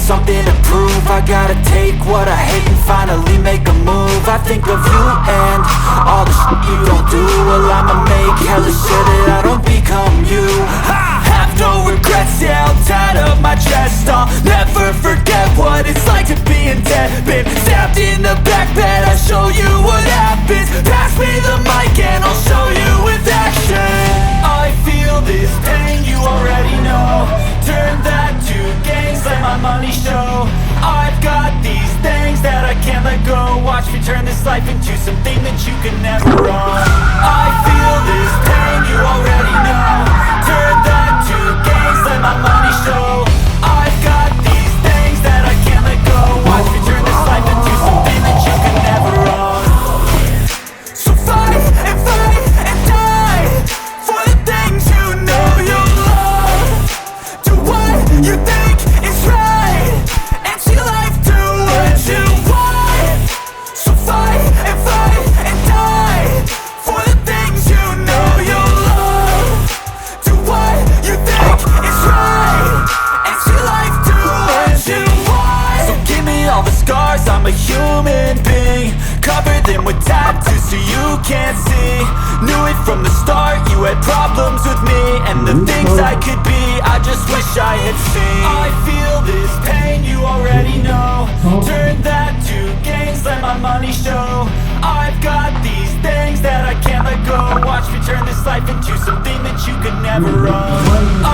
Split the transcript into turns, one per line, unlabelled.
something to prove. I gotta take what I hate and finally make a move. I think of you and all the shit you don't do. Well, I'ma make hella sure that I don't become you. I have no regrets, yeah, I'll tie up my chest. I'll never forget what it's like to be in debt. Been stabbed in the back bed, I'll show you what happens. Pass me the mic and I'll show you with action. I feel this pain, you already know. Turn that to gains, let my money show. I've got these things that I can't let go. Watch me turn this life into something that you can never own. I feel this pain, you already know. Turn that to gains, let my money show. I've got these things that I can't let go. Watch me turn this life into something that you can never own. So fight and die for the things you know you love. Do what you think is right and see life do what you want. So fight and die for the things you know you love. Do what you think is right and see life do what you want. So give me all the scars, I'm a human being. Cover them with tattoos so you can't see. Knew it from the start, you had problems with me and the things I could be, I just wish I had seen. I feel this pain, you already know. Turn that to gains, let my money show. I've got these things that I can't let go. Watch me turn this life into something that you could never own.